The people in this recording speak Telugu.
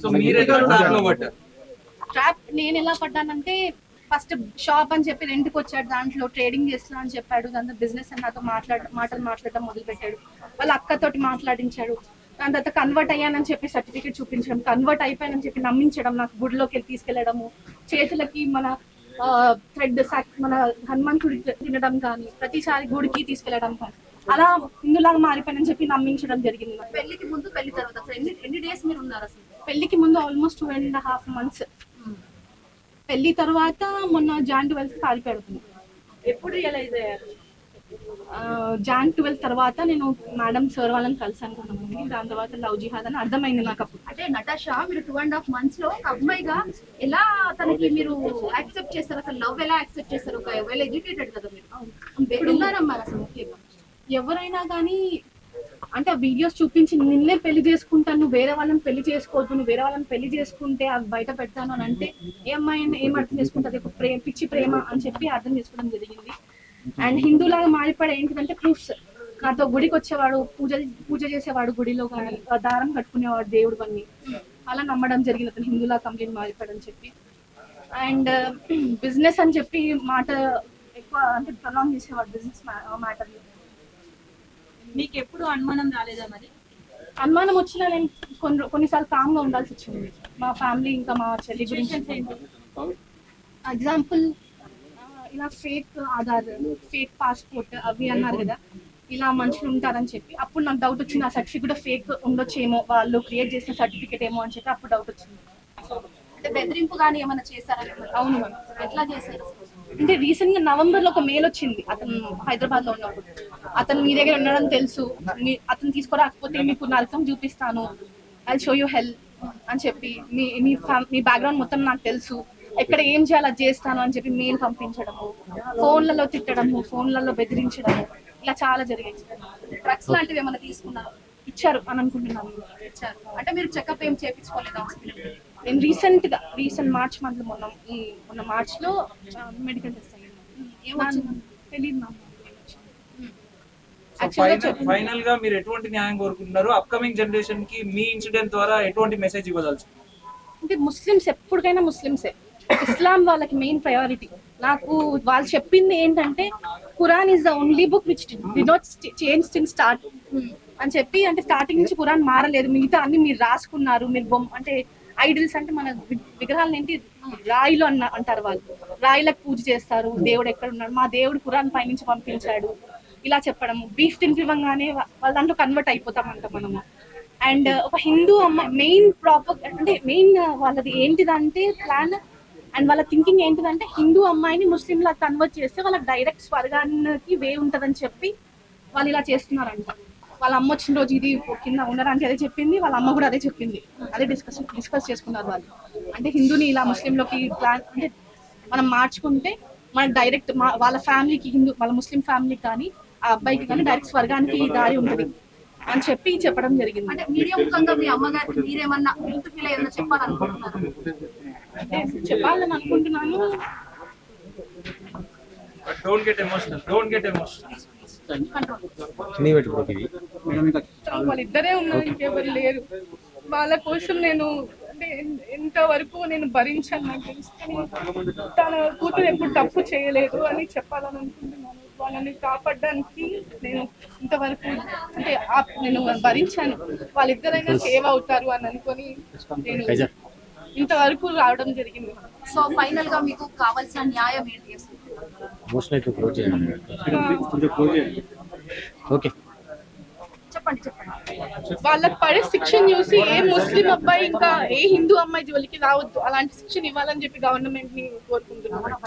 సో మీరు ఎట్లా ట్రాప్ లో పడ్డారు? ట్రాప్ నేను ఎలా పడ్డానంటే, ఫస్ట్ షాప్ అని చెప్పి రెంట్కి వచ్చాడు, దాంట్లో ట్రేడింగ్ చేస్తున్నా అని చెప్పాడు, దాంతో బిజినెస్ అని నాతో మాటలు మాట్లాడడం మొదలు పెట్టాడు. వాళ్ళ అక్కతోటి మాట్లాడించాడు. దాని తర్వాత కన్వర్ట్ అయ్యానని చెప్పి సర్టిఫికేట్ చూపించడం, కన్వర్ట్ అయిపోయానని చెప్పి నమ్మించడం, నాకు గుడిలోకి వెళ్ళి తీసుకెళ్లడము, చేతులకి మన థ్రెడ్ మన హనుమంతుడి తినడం కానీ, ప్రతిసారి గుడికి తీసుకెళ్లడం కానీ, అలా హిందులాగా మారిపోయానని చెప్పి నమ్మించడం జరిగింది. పెళ్లికి ముందు పెళ్లి తర్వాత అసలు ఎన్ని డేస్ మీరు ఉన్నారు అసలు? పెళ్లికి ముందు ఆల్మోస్ట్ 2.5 months. పెళ్లి తర్వాత మొన్న Jan 12 పారిపోయాడు. ఎప్పుడు రియలైజ్ అయ్యారు? Jan 12 తర్వాత నేను మేడం సార్ వాళ్ళని కలిసాను. దాని తర్వాత లవ్ జిహాద్ అని అర్థమైంది నాకు అప్పుడు. అంటే నటాషా, మీరు 2.5 months లో ఒక అమ్మాయిగా ఎలా తనకి మీరు యాక్సెప్ట్ చేస్తారు? అసలు లవ్ ఎలా యాక్సెప్ట్ చేస్తారు? ఒక వెల్ ఎడ్యుకేటెడ్ కదా మీరు, ఎలా నమ్మారు అసలు? ముఖ్యంగా ఎవరైనా కానీ అంటే ఆ వీడియోస్ చూపించి నిన్నే పెళ్లి చేసుకుంటాను, నువ్వు వేరే వాళ్ళని పెళ్లి చేసుకోవద్దు, నువ్వు వేరే వాళ్ళని పెళ్లి చేసుకుంటే అవి బయట పెడతాను అని అంటే ఏ అమ్మాయిని ఏం అర్థం చేసుకుంటుంది? ఒక పిచ్చి ప్రేమ అని చెప్పి అర్థం చేసుకోవడం జరిగింది. అండ్ హిందూలాగా మారిపడే ఏంటిదంటే ప్రూఫ్స్. నాతో గుడికి వచ్చేవాడు, పూజ చేసేవాడు గుడిలో, కానీ దారం కట్టుకునేవాడు దేవుడు అన్ని, అలా నమ్మడం జరిగింది అతను హిందూలా కంప్లీట్ మారిపోయాడని చెప్పి. అండ్ బిజినెస్ అని చెప్పి మాట ఎక్కువ అంటే ప్రొలాంగ్ చేసేవాడు బిజినెస్ మ్యాటర్ని. మీకు ఎప్పుడు అనుమానం రాలేదా? మరి అనుమానం వచ్చినా నేను కొన్నిసార్లు కామ్గా ఉండాల్సి వచ్చింది. మా ఫ్యామిలీ ఇంకా మా చెల్లి గురించి ఎగ్జాంపుల్, ఇలా ఫేక్ ఆధార్, ఫేక్ పాస్పోర్ట్ అవి అన్నారు కదా, ఇలా మనుషులు ఉంటారని చెప్పి అప్పుడు నాకు డౌట్ వచ్చింది. ఆ సర్టిఫికేట్ కూడా ఫేక్ ఉండొచ్చేమో, వాళ్ళు క్రియేట్ చేసిన సర్టిఫికేట్ ఏమో అని చెప్పి అప్పుడు డౌట్ వచ్చింది. అంటే బెదిరింపు కానీ ఏమైనా చేశారా? అవును, ఎట్లా చేశారు? అంటే రీసెంట్ గా నవంబర్ లో ఒక మెయిల్ వచ్చింది. అతను హైదరాబాద్ లో ఉన్నప్పుడు, అతను మీ దగ్గర ఉండడం తెలుసు, అతను తీసుకురాకపోతే మీకు నరకం చూపిస్తాను, ఐ షో యూ హెల్ అని చెప్పి, మీ బ్యాక్గ్రౌండ్ మొత్తం నాకు తెలుసు, ఎక్కడ ఏం చేయాలో అది చేస్తాను అని చెప్పి మెయిల్ పంపించడము, ఫోన్లలో తిట్టడము, ఫోన్లలో బెదిరించడము, ఇలా చాలా జరిగాయి. డ్రగ్స్ లాంటివి ఏమైనా తీసుకున్నారు? ఇచ్చారు అని అనుకుంటున్నాను. ఇచ్చారు అంటే మీరు చెకప్ ఏం చేయించుకోలేదు హాస్పిటల్? నేను రీసెంట్ మార్చ్ మంత్ మొన్న మార్చ్ లో మెడికల్ టెస్ట్ అయ్యింది. తెలియదు నాకు. ఫైనల్ గా మీరు ఎటువంటి న్యాయం కోరుకుంటున్నారు? అప్కమింగ్ జనరేషన్ కి మీ ఇన్సిడెంట్ ద్వారా ఎటువంటి మెసేజ్ ఇవ్వదలుచు? అంటే ముస్లిమ్స్ ఎప్పటికైనా ముస్లిమ్సే, ఇస్లాం వాళ్ళకి మెయిన్ ప్రయారిటీ. నాకు వాళ్ళు చెప్పింది ఏంటంటే Quran is the only book which did not change in start అని చెప్పి, అంటే స్టార్టింగ్ నుంచి ఖురాన్ మారలేదు, మిగతా అన్ని మీరు రాసుకున్నారు, మీరు అంటే ఐడిల్స్ అంటే మన విగ్రహాలను ఏంటి రాయిలు అంటారు వాళ్ళు, రాయిలకు పూజ చేస్తారు, దేవుడు ఎక్కడ ఉన్నాడు, మా దేవుడు ఖురాన్ పైనుంచి పంపించాడు, ఇలా చెప్పడము. బీఫ్ తినిపివ్వగానే వాళ్ళ దాంట్లో కన్వర్ట్ అయిపోతామంట మనము. అండ్ ఒక హిందూ అమ్మాయి మెయిన్ వాళ్ళది ఏంటిదంటే ప్లాన్, అండ్ వాళ్ళ థింకింగ్ ఏంటిదంటే హిందూ అమ్మాయిని ముస్లింలా కన్వర్ట్ చేస్తే వాళ్ళకి డైరెక్ట్ స్వర్గానికి వే ఉంటుందని చెప్పి వాళ్ళు ఇలా చేస్తున్నారంట. వాళ్ళ అమ్మ వచ్చిన రోజు ఇది కింద ఉండడానికి అదే చెప్పింది, వాళ్ళ అమ్మ కూడా అదే చెప్పింది, అదే డిస్కస్ చేసుకున్నారు వాళ్ళు. అంటే హిందూని ఇలా ముస్లింలోకి ప్లాన్ అంటే మనం మార్చుకుంటే మనకి డైరెక్ట్ వాళ్ళ ఫ్యామిలీకి, వాళ్ళ ముస్లిం ఫ్యామిలీకి కానీ ఆ అబ్బాయికి కానీ డైరెక్ట్ స్వర్గానికి దారి ఉంటుంది అని చెప్పి చెప్పడం జరిగింది. అంటే మీడియా ముఖంగా మీ అమ్మగారికి మీరేమన్నా గిల్ట్ ఫీల్ అయ్యేదో చెప్పాలనుకుంటున్నారు? అంటే చెప్పాలని అనుకుంటున్నాను. వాళ్ళిద్దరే ఉన్నారు, ఇంకెవరు లేరు. వాళ్ళ కోసం నేను అంటే ఎంతవరకు నేను భరించాను నాకు తెలుసు, కానీ తన కూతురు ఎప్పుడు తప్పు చేయలేదు అని చెప్పాలని అనుకుంటున్నాను. వాళ్ళని కాపాడడానికి నేను ఇంతవరకు అంటే నేను భరించాను. వాళ్ళిద్దరైనా సేవ్ అవుతారు అని అనుకొని నేను ఇంతవరకు రావడం జరిగింది. సో ఫైనల్ గా మీకు కావాల్సిన న్యాయం ఏంటి? చెప్పండి. వాళ్ళకి పడే శిక్షణ చూసి ఏ ముస్లిం అబ్బాయి ఇంకా ఏ హిందూ అమ్మాయి జోలికి రావద్దు, అలాంటి శిక్షణ ఇవ్వాలని చెప్పి గవర్నమెంట్ ని కోరుకుంటున్నాను.